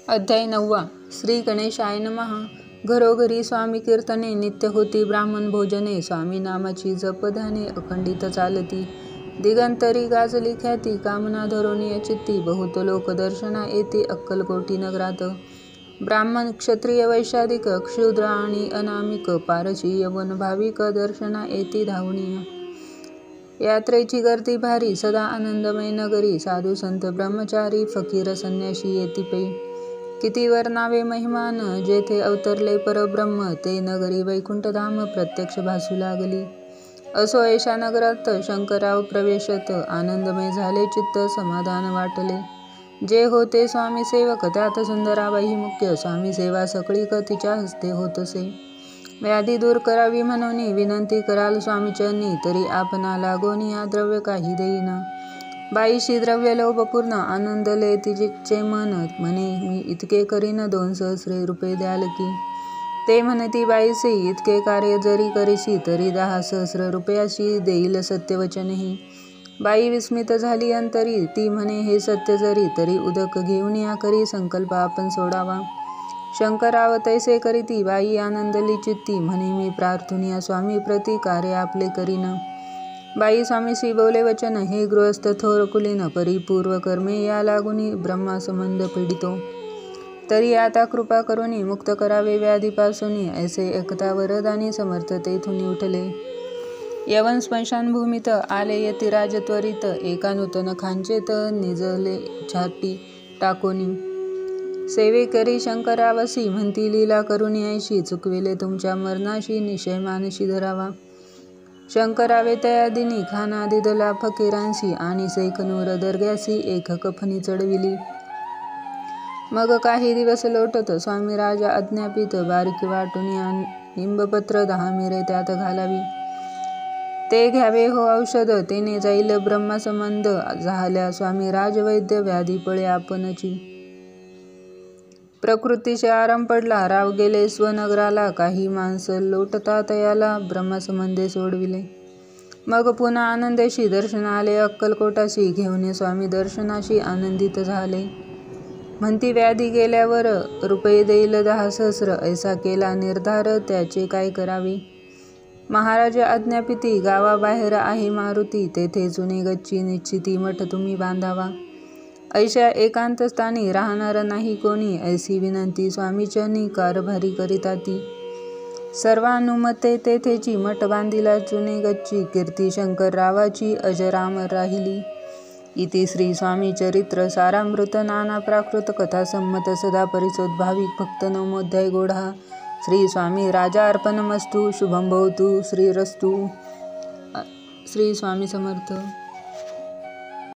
अध्याय 9. श्री गणेशाय नमः. घरोघरी स्वामी कीर्तने, नित्य होती ब्राह्मण भोजने. स्वामी नामाची जपध्याने, अखंडित चालती. दिगंतरी गाजली ख्याती, कामना धरोनी चित्ती. बहुत लोक दर्शना येती, अक्कलकोटी नगरात. ब्राह्मण, क्षत्रिय, वैश्यादिक, क्षुद्र आणि अनामिक, पारशी, यवन, भाविक दर्शना येती धावणीय. यात्रेची गर्दी भारी, सदा आनंदमय नगरी. साधू संत ब्रह्मचारी, फकीर संन्याशी येती पै. किती वर्णावे महिमान, जेथे अवतरले परब्रह्म. ते नगरी वैकुंठधाम, प्रत्यक्ष भासू लागली. असो ऐशा नगरात शंकरराव प्रवेशत. आनंदमय झाले चित्त, समाधान वाटले. जे होते स्वामी सेवक, त्यात सुंदराबाई मुख्य. स्वामी सेवा सगळीक तिच्या हस्ते होतसे. व्याधी दूर करावी म्हणून विनंती कराल स्वामीचरणी. तरी आपणा लागोनी या द्रव्य काही देईना. बाईशी द्रव्य लोभपूर्ण, आनंदले तिचे मन. म्हणे मी इतके करीन, 2 सहस्र रुपये द्याल की. ते म्हणती बाईसे, इतके कार्य जरी करीशी, तरी 10 सहस्र रुपयाशी देईल सत्यवचनही. बाई विस्मित झाली अंतरी. ती म्हणे हे सत्य जरी, तरी उदक घेऊन या करी संकल्प आपण सोडावा. शंकरराव तैसे करीती. बाई आनंदली चित्ती. म्हणे मी प्रार्थुनिया स्वामी प्रती, कार्य आपले करीन. बाई स्वामीशी बोले वचन, हे गृहस्थ थोर कुलीन. परिपूर्व कर्मे या लागुनी, ब्रह्मासंबंध पीडितो. तरी आता कृपा करुनी, मुक्त करावे व्याधीपासूनी. ऐसे ऐकता वरदानी, समर्थ तेथून उठले. यवन स्मशानभूमीत आले यतिराज त्वरित. एका नूतन खांचेत निजले छाती टाकोनी. सेवेकरी शंकररावसी, म्हणती लीला करुनी ऐशी. चुकविले तुमच्या मरणाशी, निश्चय मानशी धरावा. शंकरावे तयादिनी, खाना दिदला फकीरांसी. आणि सैखनूर दर्ग्यासी, एक कफनी चढविली. मग काही दिवस लोटत, स्वामी राजा आज्ञापित. बारीक वाटुनी निंबपत्र 10 मिरे त्यात घालावी. ते घ्यावे हो औषध, तेने जाईल ब्रह्मासंबंध. झाल्या स्वामी राजवैद्य, व्याधी पळे आपणची. प्रकृतीचे आराम पडला, राव गेले स्वनगराला. काही माणस लोटता तयाला, ब्रह्मासंबंधे सोडविले. मग पुन्हा आनंदेशी दर्शन आले अक्कलकोटाशी. घेऊन स्वामी दर्शनाशी आनंदित झाले. म्हणती व्याधी गेल्यावर रुपये देईल 10 सहस्र. ऐसा केला निर्धार, त्याचे काय करावे. महाराज आज्ञापिती. गावाबाहेर आहे मारुती, तेथे जुने गच्ची निश्चिती मठ तुम्ही बांधावा. ऐशा एकांत स्थानी राहणार नाही कोणी. ऐसी विनंती स्वामीचरणी, कारभारी करिता ती. सर्वानुमते तेथेची मठ बांधिला जुने गच्ची. कीर्ती शंकररावाची अजरामर राहिली. इति श्री स्वामी चरित्र सारामृत नाना प्राकृत कथा संमत सदा परिसोद्भाविक भक्त नवमोध्याय गोढा. श्री स्वामी राजार्पणमस्तु. शुभं भवतु. श्रीरस्तु. श्री स्वामी समर्थ.